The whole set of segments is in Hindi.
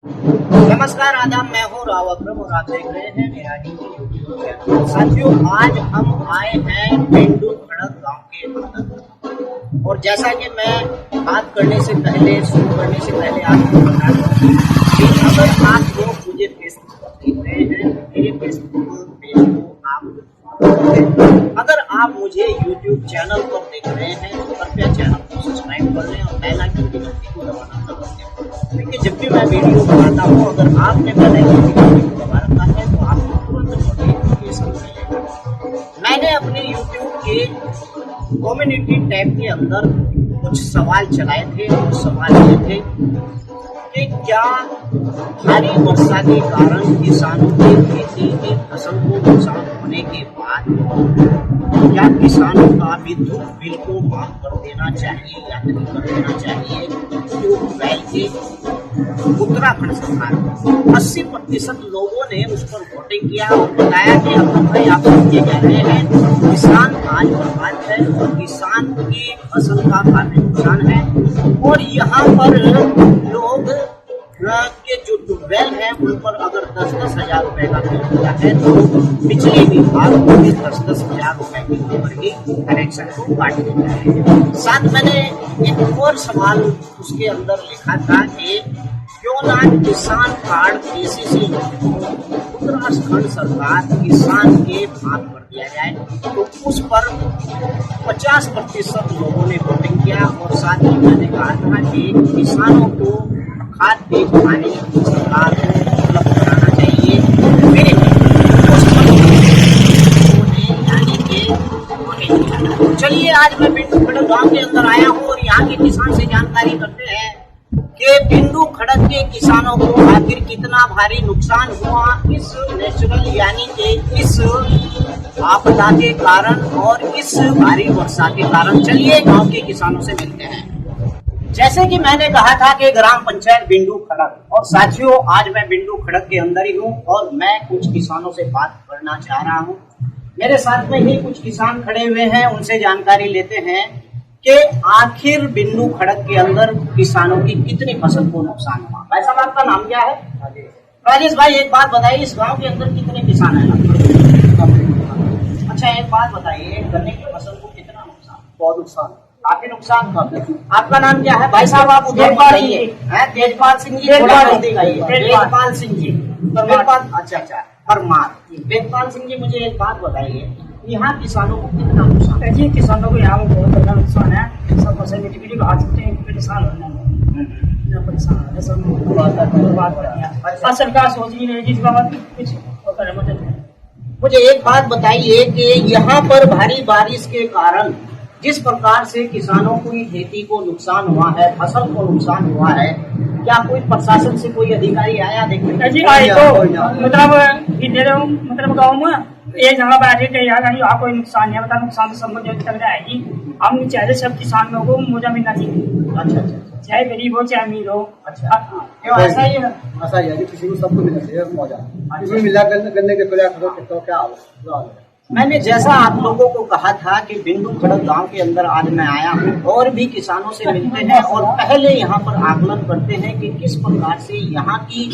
नमस्कार आदाब, मैं हूँ राव अकरम और आप देख रहे हैं मेरा यूट्यूब चैनल। साथियों, आज हम आए हैं बिंदु खड़क गांव के अंदर, और जैसा कि मैं बात करने से पहले शुरू करने से पहले आपको बता दूं कि अगर आप लोग मुझे फेसबुक पर देख रहे हैं, मेरे फेसबुक पेज को आप अगर आप मुझे यूट्यूब चैनल पर देख रहे हैं तो कृपया चैनल को सब्सक्राइब कर लें और बेल आइकन की घंटी को दबाना न भूलें, क्योंकि जब भी मैं वीडियो बनाता हूँ अगर आपने पहले वीडियो को दबा रखा है तो आपको तुरंत नोटिफिकेशन मिलेगा। मैंने अपने यूट्यूब के कम्युनिटी टैब के अंदर कुछ सवाल चलाए थे। कुछ सवाल ये थे कि क्या भारी वर्षा के कारण किसानों की खेती की फसल को नुकसान होने के बाद क्या किसानों का विद्युत बिल को माफ कर देना चाहिए या नहीं कर देना चाहिए। ट्यूबवेल के उत्तराखंड सरकार 80% लोगों ने उस पर वोटिंग किया और बताया कि अकरम भाई आप ये कह रहे हैं किसान आज बर्बाद है और किसान की फसल का काफी नुकसान है, और यहाँ पर लोग के जो ट्यूबवेल है उन पर अगर 10-10 हजार रुपए का बिल होता है तो बिजली विभाग को भी 10-10 हजार रुपए की ऊपर ही कनेक्शन को काट देता है। साथ मैंने एक और सवाल उसके अंदर लिखा था कि क्यों ना किसान कार्ड केसीसी उत्तराखंड सरकार किसान के माफ कर दिया जाए, तो उस पर 50% लोगों ने वोटिंग किया। और साथ ही मैंने कहा था कि किसानों को खाद्य पानी सरकार को उपलब्ध कराना चाहिए। मेरे यानी कि चलिए आज मैं बिंदु खड़क गांव के अंदर आया हूँ और यहाँ के किसान से जानकारी करते हैं कि बिंदु खड़क के किसानों को आखिर कितना भारी नुकसान हुआ इस नेचुरल यानी कि इस आपदा के कारण और इस भारी वर्षा के कारण। चलिए गांव के किसानों से मिलते हैं। जैसे कि मैंने कहा था कि ग्राम पंचायत बिंदु खड़क, और साथियों आज मैं बिंदु खड़क के अंदर ही हूँ और मैं कुछ किसानों से बात करना चाह रहा हूँ। मेरे साथ में ही कुछ किसान खड़े हुए हैं, उनसे जानकारी लेते हैं कि आखिर बिंदु खड़क के अंदर किसानों की कितनी फसल को नुकसान हुआ। भाई साहब आपका नाम क्या है? राजेश भाई, एक बात बताइए, इस गाँव के अंदर कितने किसान हैं? अच्छा एक बात बताइए, गन्ने की फसल को कितना नुकसान? बहुत नुकसान, काफी नुकसान। आपका नाम क्या है? भाई साहब आप उधर बताइए। तेजपाल सिंह जी, तेजपाल सिंह जी, अच्छा परमार। तेजपाल सिंह जी, मुझे एक बात बताइए, यहाँ किसानों को कितना नुकसान है? जी किसानों को यहाँ बहुत बड़ा नुकसान है। सब फसल में टिकट आ चुके हैं, परेशान होना सरकार सोच ही नहीं जिस बात कुछ होता है। मुझे एक बात बताइए कि यहाँ पर भारी बारिश के कारण जिस प्रकार से किसानों की खेती को नुकसान हुआ है, फसल को नुकसान हुआ है, क्या कोई प्रशासन से कोई अधिकारी आया देखने? जी आए तो मतलब गाँव में ये जगह बैठे थे यार, यहाँ कोई नुकसान है, बता नुकसान से संबंधित चल जाएगी। हम चाहते सब किसान लोगों को मुआवजा मिलना चाहिए। अच्छा, चाहे गरीब हो चाहे अमीर हो। अच्छा क्यों ऐसा ही है? ऐसा ही है कि किसी को सबको मिलना चाहिए मुआवजा। इसमें मिला करने के प्रयास तो क्या हाल है? मैंने जैसा आप लोगों को कहा था कि बिंदु खड़क गांव के अंदर आज मैं आया हूं और भी किसानों से मिलते हैं और पहले यहां पर आकलन करते हैं कि किस प्रकार से यहां की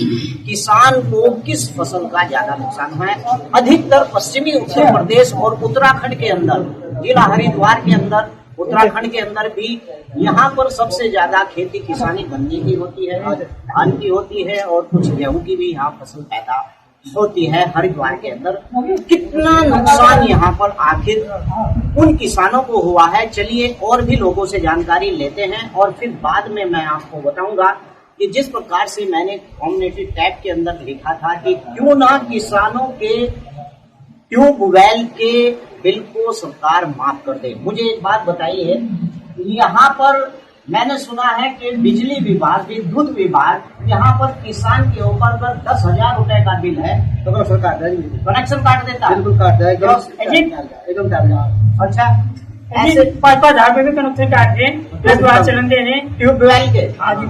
किसान को किस फसल का ज्यादा नुकसान हुआ है। अधिकतर पश्चिमी उत्तर प्रदेश और उत्तराखंड के अंदर, जिला हरिद्वार के अंदर, उत्तराखंड के अंदर भी यहाँ पर सबसे ज्यादा खेती किसानी गन्ने की होती है, धान की होती है और कुछ गेहूं की भी यहाँ फसल पैदा होती है। हरिद्वार के अंदर कितना नुकसान यहाँ पर आखिर उन किसानों को हुआ है, चलिए और भी लोगों से जानकारी लेते हैं और फिर बाद में मैं आपको बताऊंगा कि जिस प्रकार से मैंने कम्युनिटी टैब के अंदर लिखा था कि क्यों ना किसानों के ट्यूबवेल के बिल को सरकार माफ कर दे। मुझे एक बात बताइए, यहाँ पर मैंने सुना है कि बिजली विभाग, विद्युत विभाग यहाँ पर किसान के ऊपर अगर 10,000 रुपए का बिल है तो सरकार कनेक्शन काट देता है। बिल्कुल काट देगा, एकदम। अच्छा ऐसे 5,000 रुपए के कनेक्शन काटे ट्यूबवेल चलन देने ट्यूबवेल के हाँ जी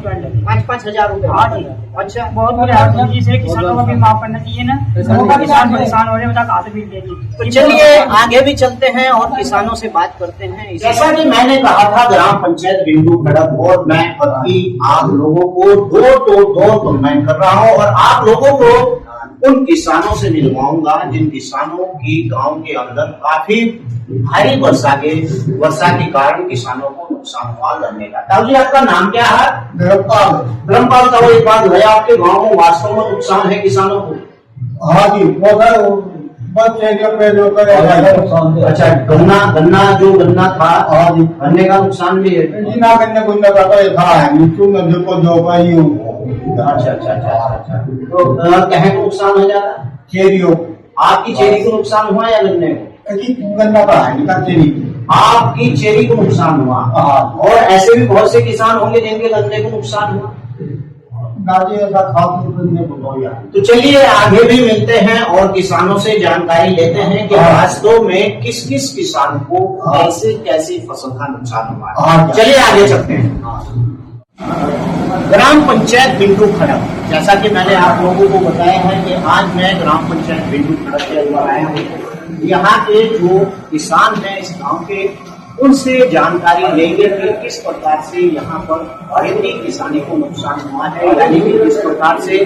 5-5 हजार रुपए। हाँ जी अच्छा, बहुत बुरे हाल है जिसे किसानों को भी माफ करना चाहिए ना, किसान परेशान हो रहे हैं, बता कहाँ से बीज लेंगे। तो चलिए आगे भी चलते हैं और किसानों से बात करते हैं। जैसा कि मैंने कहा था ग्राम पंचायत बिंदु खड़क, और मैं अभी आप लोगों को डोर टू डोर कमेंट कर रहा हूँ और आप लोगों को उन किसानों से मिलवाऊंगा जिन किसानों की गांव के अंदर काफी भारी वर्षा के कारण किसानों को नुकसान हुआ गन्ने का। ताऊ जी आपका नाम क्या है? धर्मपाल। ताऊ एक बात है, आपके गांव में वास्तव में नुकसान है किसानों को? हाँ जी, बस एरिया पे जो करे। अच्छा, गन्ना जो गन्ना था और गन्ने का नुकसान भी है? जी ना, गन्ने गुन्ने का तो ये था है नीचू में जो पाई हूँ। अच्छा, तो कहे को नुकसान हो जाता? चेरियो। आपकी चेरी को नुकसान हुआ या गन्ने को? गन्ना का है निकाल चेरी। आपकी चेरी को नुकसान हुआ। हाँ। और ऐसे भी बहुत से किसान होंगे जिनके गन्ने को नुकसान हुआ। तो चलिए आगे भी मिलते हैं और किसानों से जानकारी लेते हैं कि वास्तव में किस किस किसान को कैसे कैसी फसल का नुकसान हुआ। चलिए आगे चलते हैं। ग्राम पंचायत बिंदु खड़क, जैसा कि मैंने आप लोगों को बताया है कि आज मैं ग्राम पंचायत बिंदु खड़क के अंदर आया हूँ। यहाँ के जो किसान हैं इस गांव के, उनसे जानकारी लेंगे कि किस प्रकार से यहाँ पर खेती किसानी को नुकसान हुआ है, यानी कि किस प्रकार से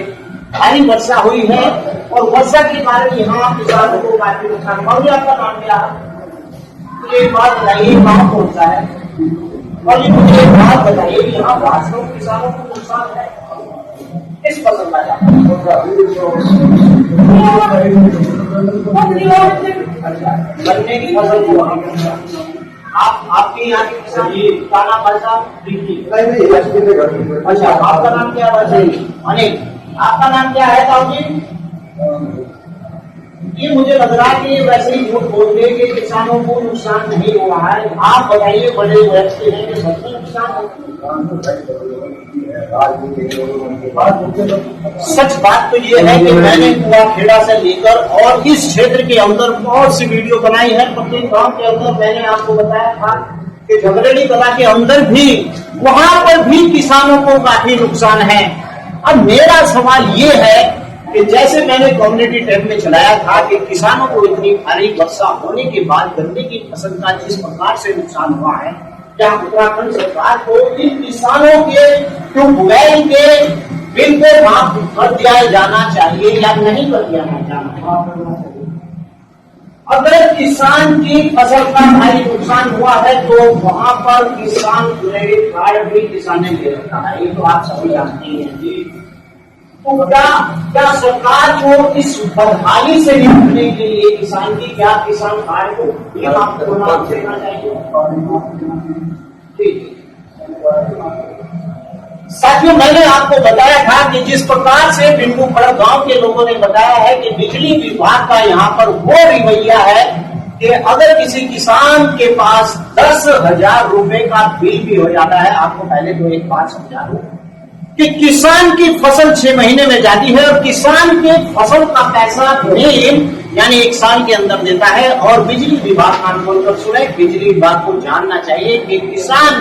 भारी वर्षा हुई है और वर्षा के कारण यहाँ किसानों को काफी नुकसान हुआ। आपका नाम क्या है? मुझे एक बात बताइए, गाँव कौन सा है? और ये मुझे एक बात बताइए, यहाँ वास्तव किसानों को नुकसान है किस फसल का? गन्ने की फसल को। आपके यहाँ के किसान का नाम भाषा? अच्छा, आपका नाम क्या है? अनिल। आपका नाम क्या है ताऊ जी? ये मुझे लग रहा है कि वैसे ही झूठ बोल रहे कि किसानों को नुकसान नहीं हुआ है। आप बताइए, बड़े व्यक्ति हैं कि सबको नुकसान। सच बात तो ये है कि मैंने कुआखेड़ा से लेकर और इस क्षेत्र के अंदर बहुत सी वीडियो बनाई है। प्रत्येक गांव के अंदर मैंने आपको बताया था कि झगड़ेली कला के अंदर भी, वहां पर भी किसानों को काफी नुकसान है। अब मेरा सवाल ये है कि जैसे मैंने कम्युनिटी टैब में चलाया था कि किसानों को इतनी भारी वर्षा होने के बाद गन्ने की फसल का जिस प्रकार से नुकसान हुआ है, क्या उत्तराखंड सरकार को इन किसानों के ट्यूबवेल के बिल को माफ कर दिया जाना चाहिए या नहीं कर दिया जाना? अगर किसान की फसल का भारी नुकसान हुआ है तो वहां पर किसान क्रेडिट कार्ड भी किसान ने ले रखा है, ये तो आप सभी जानते हैं। तो क्या सरकार को इस बदहाली से निपटने के लिए किसान की क्या किसान कार्ड को भी माफ देना चाहिए? साथियों, मैंने आपको बताया था कि जिस प्रकार से बिंदु खड़क गांव के लोगों ने बताया है कि बिजली विभाग का यहाँ पर वो रवैया है कि अगर किसी किसान के पास 10,000 रुपए का बिल भी हो जाता है, आपको पहले तो एक बात समझा दूं कि किसान की फसल 6 महीने में जाती है और किसान के फसल का पैसा बिल यानी 1 साल के अंदर देता है। और बिजली विभाग कान खोलकर सुने, बिजली विभाग को जानना चाहिए कि किसान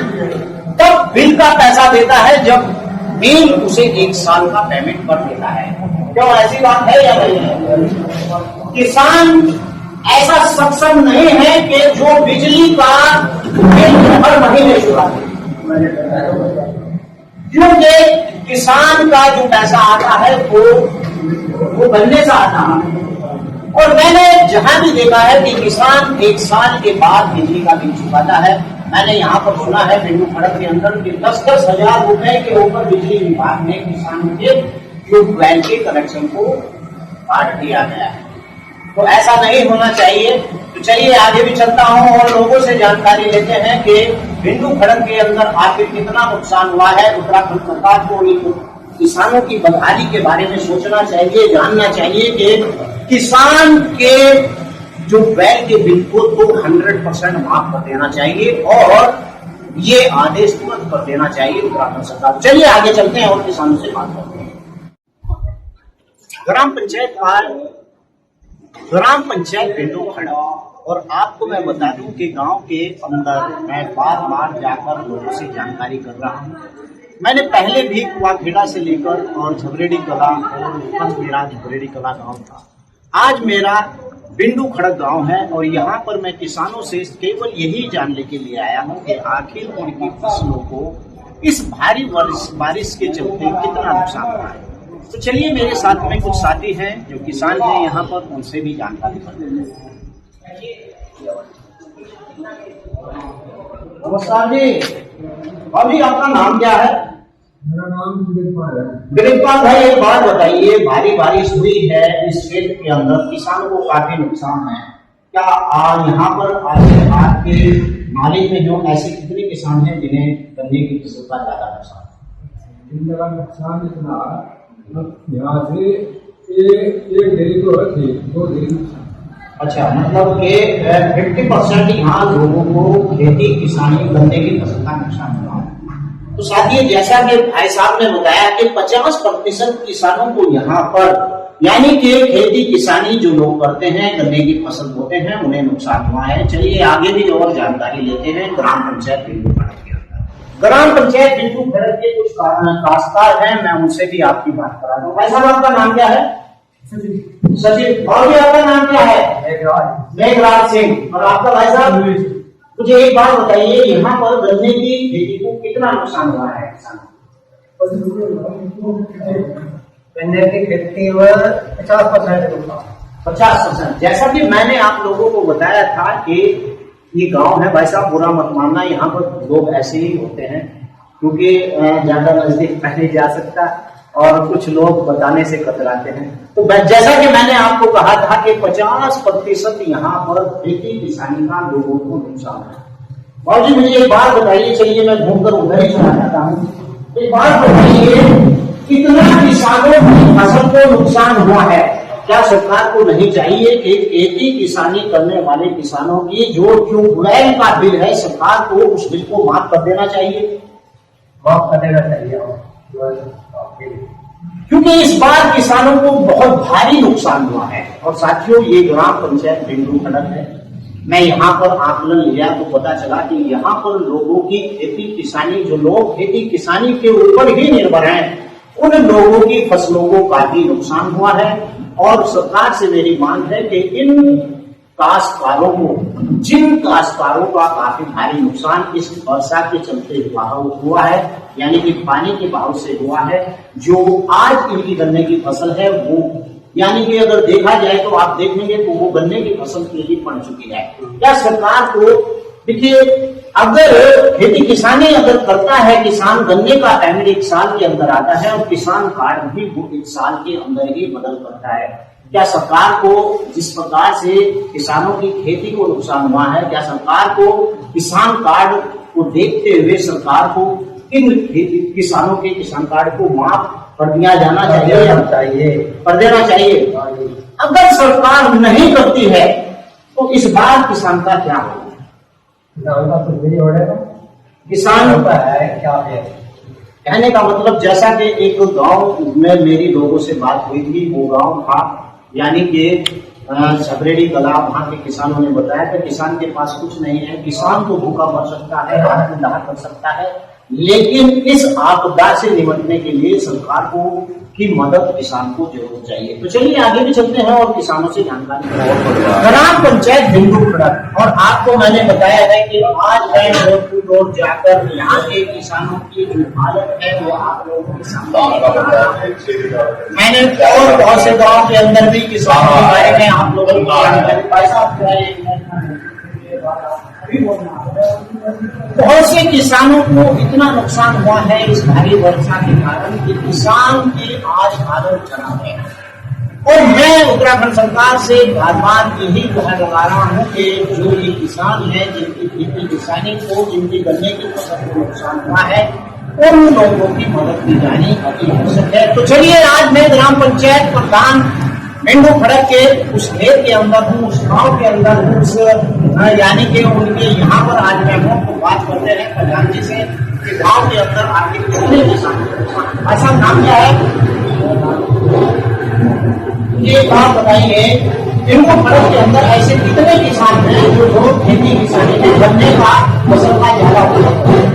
तब बिल का पैसा देता है जब बिल उसे 1 साल का पेमेंट कर देता है। क्यों, ऐसी बात है या नहीं है? किसान ऐसा सक्षम नहीं है कि जो बिजली का बिल हर महीने चुकाते, क्योंकि किसान का जो पैसा आता है वो गन्ने से आता है। और मैंने जहां भी देखा है कि किसान 1 साल के बाद बिजली का बिल चुकाता है। मैंने यहाँ पर सुना है बिंदु खड़क के अंदर कि 10-10 हजार रुपए के ऊपर बिजली विभाग ने किसानों के ट्यूबवेल के कनेक्शन को काट दिया गया है। तो ऐसा नहीं होना चाहिए। तो चलिए आगे भी चलता हूँ और लोगों से जानकारी लेते हैं कि बिंदु खड़क के अंदर आखिर कितना नुकसान हुआ है। उत्तराखंड सरकार को किसानों की बदहाली के बारे में सोचना चाहिए, जानना चाहिए कि किसान के जो वेल के बिल को तो 100% माफ कर देना चाहिए और ये आदेश तुरंत कर देना चाहिए उत्तराखंड सरकार। चलिए आगे चलते हैं और किसानों से बात करते हैं। ग्राम पंचायत बिंदु खड़क और आपको मैं बता दूं कि गांव के अंदर मैं बार बार जाकर लोगों से जानकारी कर रहा हूं। मैंने पहले भी कुआखेड़ा से लेकर और झबरेड़ी कला और मेरा झबरेड़ी कला गांव था। आज मेरा बिंडू खड़क गांव है और यहाँ पर मैं किसानों से केवल यही जानने के लिए आया हूँ कि आखिर उनकी फसलों को इस भारी बारिश के चलते कितना नुकसान हुआ है। तो चलिए मेरे साथ में कुछ साथी हैं जो किसान हैं यहाँ पर, उनसे भी जानकारी करते हैं। नमस्कार जी। अभी आपका नाम क्या है? मेरा नाम दिलीपाल है। दिलीपाल भाई, एक बात बताइए, भारी बारिश हुई है इस क्षेत्र के अंदर, किसानों को काफी नुकसान है। क्या यहाँ पर आपके मालिक में जो ऐसे कितने किसान हैं जिन्हें गन्ने की फसल का ज्यादा नुकसान है? इनका नुकसान इतना यहाँ से एक डेरी तो है, 2 डेरी। अच्छा, मतलब कि 50% यहाँ लोगों को खेती किसानी गन्ने की फसल का नुकसान हुआ है। तो साथियों, जैसा कि भाई साहब ने बताया कि 50% किसानों को यहाँ पर यानी कि खेती किसानी जो लोग करते हैं, गन्ने की फसल बोते हैं, उन्हें नुकसान हुआ है। चलिए आगे भी और जानकारी लेते हैं। ग्राम पंचायत बिंडू खड़क के अंदर, ग्राम पंचायत बिंडू खड़क के कुछ काश्तकार हैं, मैं उनसे भी आपकी बात करा दूं। भाई साहब, आपका नाम क्या है? सचिन। और भी आपका नाम क्या है? मेघराज सिंह। और आपका भाई साहब? मुझे एक बात बताइए, यहाँ पर गन्ने की खेती को कितना नुकसान हुआ है किसानों? गन्ने की खेती में 50%। 50%। जैसा कि मैंने आप लोगों को बताया था कि ये गांव है, भाई साहब बुरा मत मानना, यहाँ पर लोग ऐसे ही होते हैं क्योंकि ज्यादा नजदीक नहीं जा सकता और कुछ लोग बताने से कतराते हैं। तो जैसा कि मैंने आपको कहा था कि 50% यहाँ पर खेती किसानी का लोगों को नुकसान है। और जी मुझे एक बात बताइए, चलिए मैं घूमकर उधर ही चला जाता हूँ। एक बात बताइए, कितना किसानों की फसल को नुकसान हुआ है? क्या सरकार को नहीं चाहिए कि खेती किसानी करने वाले किसानों की जो ट्यूबवेल का बिल है, सरकार को उस बिल को माफ कर देना चाहिए? माफ कर देना चाहिए, क्योंकि इस बार किसानों को बहुत भारी नुकसान हुआ है। और साथियों, ये ग्राम पंचायत बिंडू खड़क है। मैं यहाँ पर आकलन लिया तो पता चला कि यहाँ पर लोगों की खेती किसानी, जो लोग खेती किसानी के ऊपर ही निर्भर हैं, उन लोगों की फसलों को काफी नुकसान हुआ है। और सरकार से मेरी मांग है कि इन काश्तकारों को, जिन काश्तकारों का काफी भारी नुकसान इस वर्षा के चलते हुआ है, यानी कि पानी के बहाव से हुआ है, जो आज इनकी गन्ने की फसल है वो यानी कि अगर देखा जाए तो आप देखेंगे तो वो गन्ने की फसल के लिए पड़ चुकी है। क्या सरकार को, देखिए अगर खेती किसानी अगर करता है किसान, गन्ने का पेमेंट 1 साल के अंदर आता है और किसान कार्ड भी वो 1 साल के अंदर ही बदल करता है। क्या सरकार को जिस प्रकार से किसानों की खेती को नुकसान हुआ है, क्या सरकार को किसान कार्ड को देखते हुए सरकार को इन किसानों के किसान कार्ड को माफ कर दिया जाना चाहिए, कर देना चाहिए? अगर सरकार नहीं करती है तो इस बार किसान का क्या होगा? किसान है क्या है? कहने का मतलब, जैसा कि एक गांव में मेरी लोगों से बात हुई थी, वो गांव था यानी कि झबरेड़ी कला, वहां के किसानों ने बताया कि किसान के पास कुछ नहीं है, किसान तो भूखा मर सकता है, आत्मदाह कर सकता है, लेकिन इस आपदा से निपटने के लिए सरकार को की मदद किसान को जरूर चाहिए। तो चलिए आगे भी चलते हैं और किसानों से जानकारी। ग्राम पंचायत बिंडू खड़क, और आपको मैंने बताया है कि आज मैं डोर टू डोर जाकर यहाँ के किसानों की जो हालत है वो आप लोगों के सामने मैंने और बहुत से गाँव के अंदर भी किसानों के बारे में आप लोगों को बहुत से किसानों को इतना नुकसान हुआ है इस भारी वर्षा के कारण कि किसान की आज हालत खराब है। और मैं उत्तराखंड सरकार से बार बार यही गुहार लगा रहा हूँ कि जो ये किसान है जिनकी खेती किसानी को, जिनकी गन्ने की फसल को नुकसान हुआ है, उन लोगों की मदद की जानी अति आवश्यक है। तो चलिए आज मैं ग्राम पंचायत प्रधान बिंडू खड़क के उस खेत के अंदर हूँ, उस गाँव के अंदर हूँ, उस यानी कि उनके यहाँ पर आज मैं हूँ। तो बात करते हैं प्रधान जी से कि गाँव के अंदर आगे कितने किसान। ऐसा नाम क्या है? ये बात बताइए इनको खड़क के अंदर ऐसे कितने किसान हैं जो लोग खेती किसानी में गन्ने का फसल का ज्यादा उपयोग करते हैं।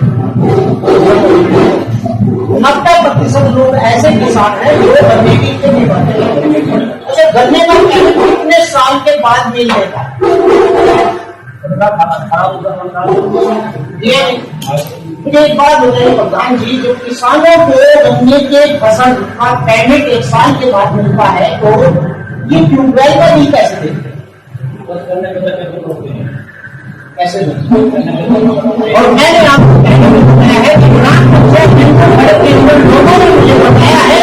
90% लोग ऐसे किसान हैं जो गन्ने की खेती करते हैं। अच्छा, गन्ने का केमिकल कितने साल के बाद मिल जाता है? मुझे एक बात बताइए प्रधान जी, जो किसानों को गन्ने के फसल का पेमेंट 1 साल के बाद मिलता है, तो ये ट्यूबवेल का बिल कैसे देते हैं? कैसे देते हैं? और मैंने आपको पहले भी बताया है कि ग्राम पंचायत लोगों ने मुझे बताया है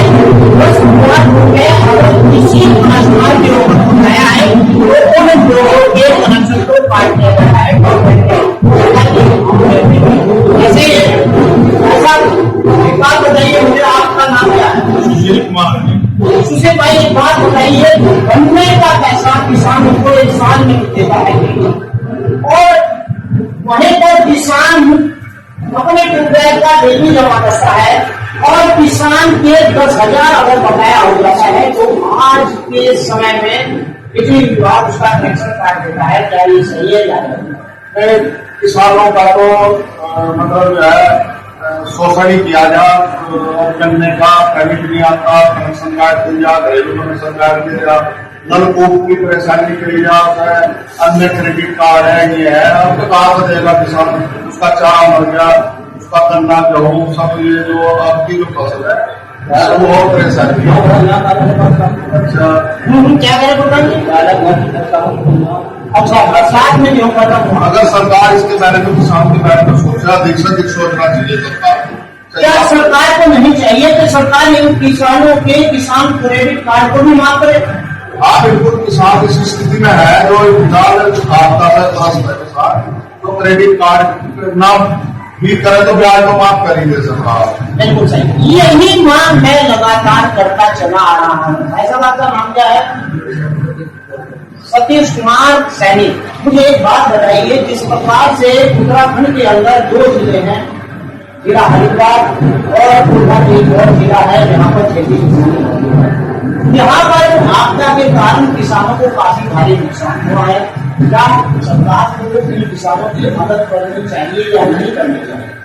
10 लाख रुपए अगर किसी आसमान के ऊपर बताया है तो उन लोगों के कनेक्शन को काट दिया जाता है गवर्नमेंट के। ऐसे ऐसा एक बात बताइए मुझे, आपका नाम क्या है? सुशील कुमार। सुशील भाई, एक बात बताइए, गन्ने का पैसा किसानों को 1 साल में देता है और वहीं पर किसान अपने ट्यूबवेल का बिल जमा करता है और किसान के 10,000 अगर बकाया हो जाता है तो आज के समय में बिजली विभाग उसका कनेक्शन काट देता है। क्या ये सही है या नहीं? किसानों का तो मतलब जो है शोषण किया जा, गन्ने का पेमेंट नहीं आता, कनेक्शन काट दिया, घरेलू कनेक्शन काट दिया, नलकूप की परेशानी करी जा, अन्य क्रेडिट कार्ड है, ये है। अब तो कहाँ से देगा किसान? उसका चारा मर गया, उसका गन्ना गेहूँ सब ये जो आपकी जो फसल है सब बहुत परेशानी है। अच्छा, क्या करें बताइए? अच्छा, बरसात में क्यों करता हूँ? अगर सरकार इसके बारे में किसान के बारे में सोचा, अधिक सोचना चाहिए सरकार। क्या सरकार को नहीं चाहिए कि सरकार इन किसानों के किसान क्रेडिट कार्ड को भी माफ करे? हाँ बिल्कुल, किसान इस स्थिति में है जो फिलहाल आपदा है, त्रस्त है किसान, तो क्रेडिट कार्ड ना भी करे तो ब्याज को माफ करेंगे सरकार। बिल्कुल सही, यही मांग मैं लगातार करता चला आ रहा हूँ। ऐसा बात का नाम क्या है? सतीश कुमार सैनी। मुझे एक बात बताइए, जिस प्रकार से उत्तराखंड के अंदर 2 जिले हैं, जिला हरिद्वार और एक और जिला है जहाँ पर खेती किसानी होती है, यहाँ पर आपदा के कारण किसानों को काफी भारी नुकसान हुआ है। क्या सरकार को इन किसानों की मदद करनी चाहिए या नहीं करनी चाहिए?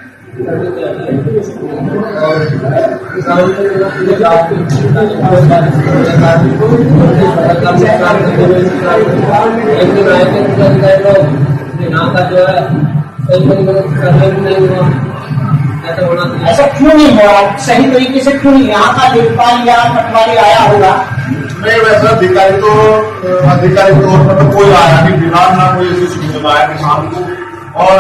ऐसा क्यों नहीं हुआ? सही तरीके से क्यों नहीं? यहाँ का लेखपाल या पटवारी आया होगा? नहीं, वैसे अधिकारी तौर पर तो कोई आया नहीं, फिलहाल ना कोई ऐसी सुविधा है किसान को। और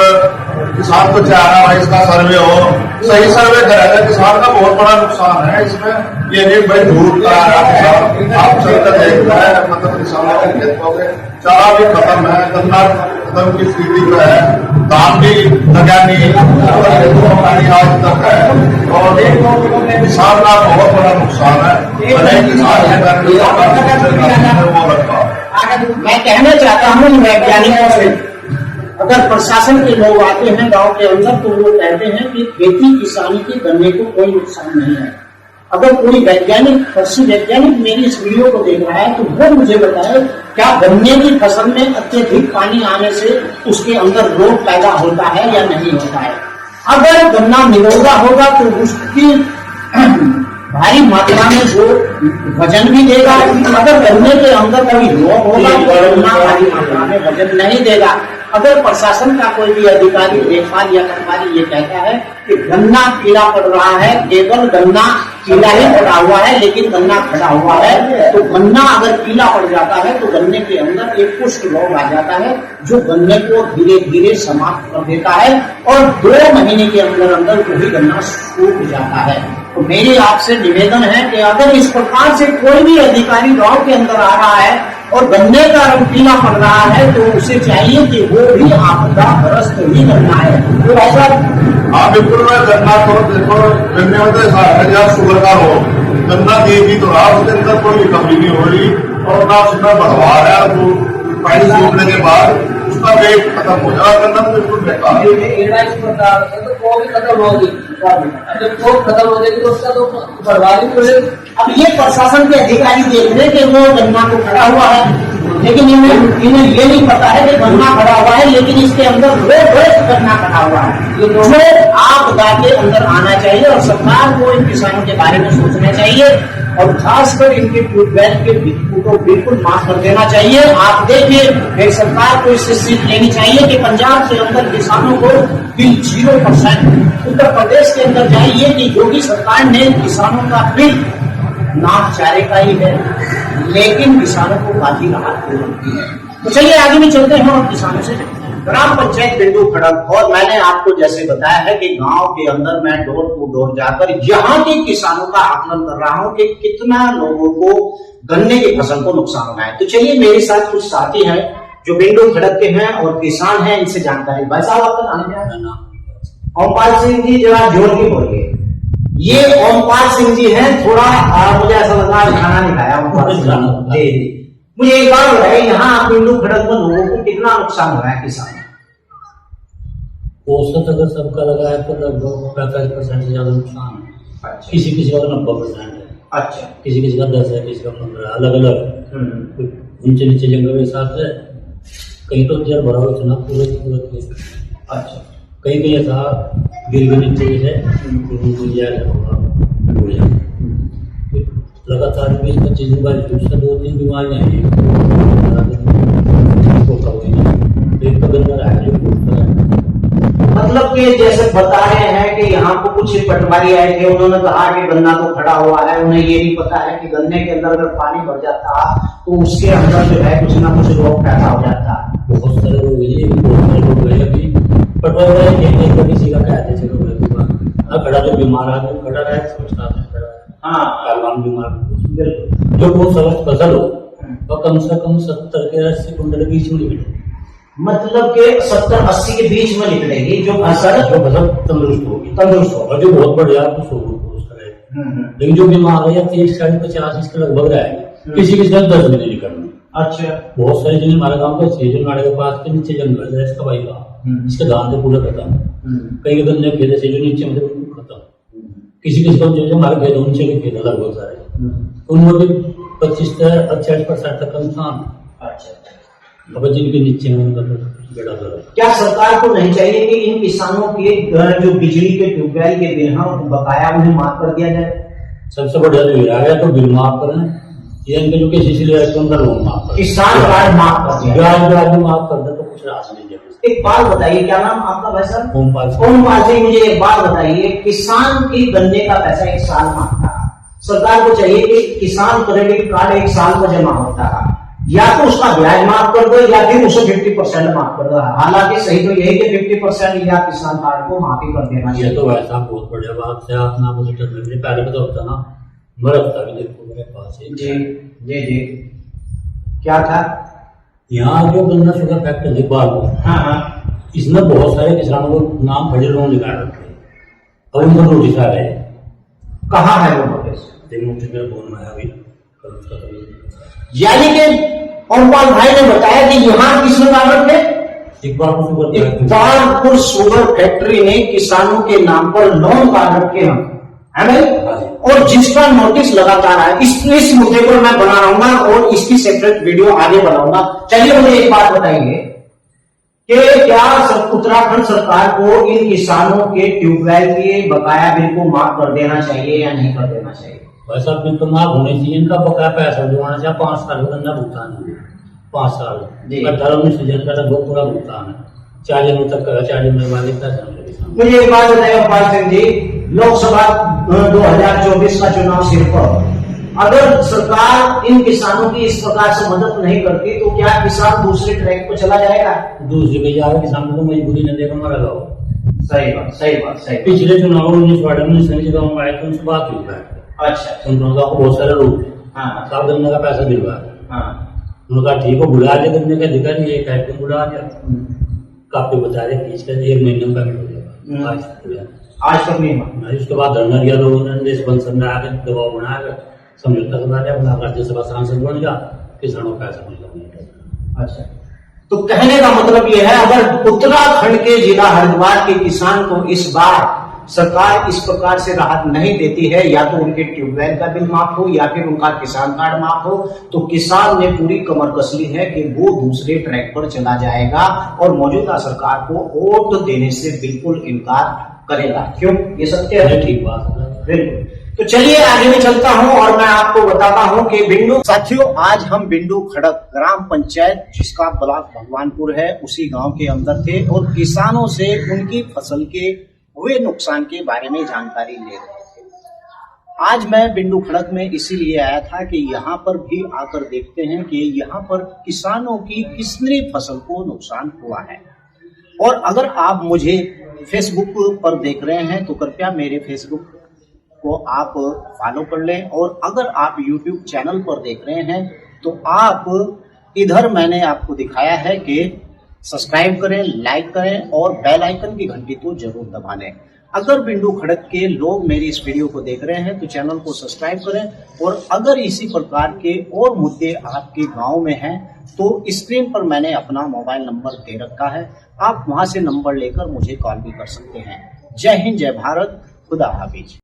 किसान को चाह रहा है इसका सर्वे हो, सही सर्वे करेगा। किसान का बहुत बड़ा नुकसान है इसमें, ये नहीं भाई धूप करा रहा किसान, आप चलकर देख रहे हैं, मतलब किसानों के खेतों में चारा भी खत्म है, गन्ना खत्म की स्थिति जो है, धान भी लगा नहीं, पानी आज तक है और किसान का बहुत बड़ा नुकसान है। मैं कहना चाहता हूँ वैज्ञानिकों से, अगर प्रशासन के लोग आते हैं गांव के अंदर तो वो कहते हैं कि खेती किसानी के गन्ने को कोई नुकसान नहीं है। अगर कोई वैज्ञानिक कृषि वैज्ञानिक मेरी इस वीडियो को देख रहा है तो वो मुझे बताए, क्या गन्ने की फसल में अत्यधिक पानी आने से उसके अंदर रोग पैदा होता है या नहीं होता है? अगर गन्ना निरोगा होगा तो उसकी भारी मात्रा में वो वजन भी देगा। अगर गन्ने के अंदर कोई रोग होगा तो गन्ना भारी मात्रा में वजन नहीं देगा। अगर प्रशासन का कोई भी अधिकारी, लेखपाल या पटवारी ये कहता है कि गन्ना पीला पड़ रहा है, केवल गन्ना पीला ही पड़ा हुआ है लेकिन गन्ना खड़ा हुआ है, तो गन्ना अगर पीला पड़ जाता है तो गन्ने के अंदर एक पुष्ट रोग आ जाता है जो गन्ने को धीरे धीरे समाप्त कर देता है और 2 महीने के अंदर अंदर वही गन्ना सूख जाता है। तो मेरी आपसे निवेदन है कि अगर इस प्रकार से कोई भी अधिकारी गांव के अंदर आ रहा है और गन्ने का रंग पीला पड़ रहा है तो उसे चाहिए कि वो भी आपदाग्रस्त ही गन्ना है। तो ऐसा हाँ बिल्कुल, मैं गन्ना तो देखो गन्ने में तो ऐसा है जहाँ शुगर का हो, गन्ना देगी तो रहा, उसके अंदर कोई कमी नहीं हो रही और ना उसमें बढ़वार है, वो पानी सूखने के बाद उसका वेट खत्म हो जाएगा, गन्ना तो बिल्कुल बेकार। तो वो भी खत्म होगी, जब वो खत्म हो जाएगी तो उसका तो बढ़वा भी। अब ये प्रशासन के अधिकारी देख रहे कि वो गन्ना को खड़ा हुआ है लेकिन इन्हें ये नहीं पता है कि गन्ना खड़ा हुआ है, लेकिन इसके अंदर रोज गन्ना खड़ा हुआ है। जो आपदा के अंदर आना चाहिए और सरकार को इन किसानों के बारे में सोचना चाहिए और खासकर इनके ट्यूबवेल के बिल को बिल्कुल माफ कर देना चाहिए। आप देखिए सरकार को इससे सीख लेनी चाहिए कि पंजाब के अंदर किसानों को बिल 0%, उत्तर प्रदेश के अंदर जाइए कि योगी सरकार ने किसानों का बिल नाम चारे का ही है, लेकिन किसानों को काफी राहत मिलती है। तो चलिए आगे भी चलते हैं और किसानों से ग्राम पंचायत बिंदु खड़क। और मैंने आपको जैसे बताया है कि गांव के अंदर मैं डोर टू डोर जाकर यहाँ के किसानों का आकलन कर रहा हूँ कि कितना लोगों को गन्ने की फसल को नुकसान हुआ है। तो चलिए मेरे साथ कुछ साथी हैं जो बिंदु खड़क के हैं और किसान हैं, इनसे जानकारी। भाई साहब आपका नाम क्या है? ओमपाल सिंह जी, जरा जोर के बोलिए। ये ओमपाल सिंह जी हैं। थोड़ा मुझे ऐसा लगा खाना नहीं खाया ओमपाल सिंह जी। मुझे एक बात बताइए, यहाँ बिंदु खड़क में लोगों को कितना नुकसान हुआ है किसान? औसत अगर सबका लगा है तो लगभग 45% से ज्यादा नुकसान है। अच्छा। किसी का तो 90% है। अच्छा। किसी का 10 है, किसी का 15, अलग अलग ऊंचे नीचे जंगल के हिसाब से। कहीं तो जल भरा हुआ इतना पूरे। अच्छा। कहीं ऐसा गिर के नीचे है लगातार 20-25 दिन बाद 2-3 बीमारियां हैं। पेट का गंदा रहा है। मतलब कि जैसे बता रहे हैं कि यहाँ को कुछ पटवारी आए थे, उन्होंने कहा कि गन्ना तो खड़ा हुआ है, उन्हें ये नहीं पता है कि गन्ने के अंदर अगर पानी भर जाता तो उसके अंदर जो है कुछ ना कुछ रोग पैदा हो जाता। बहुत सारे लोग अभी पटवारी किसी का कहते थे खड़ा जो बीमार आदमी खड़ा रहे सोचता है बीमार जो बहुत समझ फसल हो तो कम से कम 70 के 80 कुंटल के बीच में निकले। मतलब के 70-80 के बीच में निकलेगी जो फसल तंदुरुस्त होगी और जो बहुत बढ़िया लेकिन जो बीमार है या 30-50 इसके लगभग रहेगी। किसी के साथ 10 दिन निकलना। अच्छा। बहुत सारे जिन्हें हमारे गाँव के सीजन के पास के नीचे जंगल है, इसका भाई गाँव इसके धान से पूरा खत्म। कई गन्ने खेत से जो नीचे मतलब खत्म। किसी किसी को जो हमारे खेत ऊंचे के खेत अलग बहुत सारे उनमें भी 25 से 60% तक नुकसान। अच्छा। अब जिनके नीचे में उनका बेड़ा दर। क्या सरकार को नहीं चाहिए कि इन किसानों के जो बिजली के ट्यूबवेल के बिल बकाया उन्हें माफ कर दिया जाए? सबसे बढ़िया जो आ गया तो बिल माफ करें, ये इनके जो किसी उनका लोन माफ कर, किसान कार्ड माफ कर दिया, ब्याज माफ कर दे तो कुछ राशि नहीं जाए। एक बात बताइए, क्या नाम आपका भाई साहब? ओमपाल सिंह। मुझे एक बात बताइए, किसान की गन्ने का पैसा 1 साल मांगता है, सरकार को चाहिए कि किसान क्रेडिट कार्ड 1 साल में जमा होता है, या तो उसका ब्याज माफ कर दो या फिर उसे 50% माफ कर दो। हालांकि सही तो यही कि 50% या किसान कार्ड को माफी कर देना चाहिए। तो वैसा बहुत बढ़िया बात है। आप नाम मुझे पहले पता होता ना, मरता भी देखो मेरे पास जी क्या था यहाँ जो गन्ना शुगर फैक्ट्री बाल इसमें बहुत सारे किसानों को नाम फर्जी लोन निकाल रखे और उनको नोटिस आ रहे। कहाँ है वो नोटिस? यानी कि ओमपाल भाई ने बताया कि यहाँ किसने डाल रखे? इकबालपुर शुगर फैक्ट्री ने किसानों के नाम पर लोन डाल रखे हैं, है भाई? और जिसका नोटिस लगातार है। इस मुद्दे पर मैं बना रहूंगा और इसकी सेपरेट वीडियो आगे बनाऊंगा। चलिए मुझे एक बात बताइए कि क्या उत्तराखंड सरकार को इन किसानों के ट्यूबवेल के बकाया बिल को माफ कर देना चाहिए या नहीं कर देना चाहिए? वैसा बिल तो माफ होने चाहिए, इनका बकाया पैसा जो आना चाहिए। 5 साल का भुगतान है, 5 साल 18-19 सीजन का बहुत पूरा भुगतान है। 4 जनवरी तक का 4 जनवरी वाले। मुझे एक बात बताइए गोपाल सिंह जी, लोकसभा 2024 का चुनाव सिर पर, अगर सरकार इन किसानों की इस प्रकार से मदद नहीं करती तो क्या किसान दूसरे ट्रैक पर चला जाएगा? दूसरे पे जाएगा, किसान को मजबूरी न देखा मरेगा वो। सही बात। पिछले चुनाव में 19 जगह आए थे, उनसे बात हुई। अच्छा। उन्होंने कहा बहुत सारे लोग साहब गन्ने का पैसा दिलवा। उन्होंने कहा ठीक है, बुला लिया गन्ने का अधिकारी, एक टाइप बुला लिया, काफी बता रहे खींच कर 1 महीने में पेमेंट हो जाएगा। आज तक नहीं। उसके बाद धरना दिया लोगों ने, देश बंद करना आगे दबाव बनाया, समझौता करवा दिया, अपना राज्यसभा सांसद बन गया, किसानों का पैसा मिल। अच्छा, तो कहने का मतलब यह है, अगर उत्तराखंड के जिला हरिद्वार के किसान को इस बार सरकार इस प्रकार से राहत नहीं देती है, या तो उनके ट्यूबवेल का बिल माफ हो या फिर उनका किसान कार्ड माफ हो, तो किसान ने पूरी कमर कस ली है कि वो दूसरे ट्रैक पर चला जाएगा और मौजूदा सरकार को वोट देने से बिल्कुल इनकार करेगा। क्यों? ये सत्य है। ठीक बात है। बिल्कुल। तो चलिए आगे मैं चलता हूं और मैं आपको बताता हूं कि बिंडू साथियों, आज हम बिंडू खड़क ग्राम पंचायत जिसका ब्लॉक भगवानपुर है उसी गांव के अंदर थे और किसानों से उनकी फसल के हुए नुकसान के बारे में जानकारी ले रहे थे। आज मैं बिंडू खड़क में इसीलिए आया था कि यहाँ पर भी आकर देखते हैं कि यहाँ पर किसानों की कितनी फसल को नुकसान हुआ है। और अगर आप मुझे फेसबुक पर देख रहे हैं तो कृपया मेरे फेसबुक को आप फॉलो कर लें, और अगर आप यूट्यूब चैनल पर देख रहे हैं तो आप इधर मैंने आपको दिखाया है कि सब्सक्राइब करें, लाइक करें और बेल आइकन की घंटी तो जरूर दबा लें। अगर बिंडू खड़क के लोग मेरी इस वीडियो को देख रहे हैं तो चैनल को सब्सक्राइब करें, और अगर इसी प्रकार के और मुद्दे आपके गांव में हैं तो स्क्रीन पर मैंने अपना मोबाइल नंबर दे रखा है, आप वहां से नंबर लेकर मुझे कॉल भी कर सकते हैं। जय हिंद, जय भारत, खुदा हाफिज।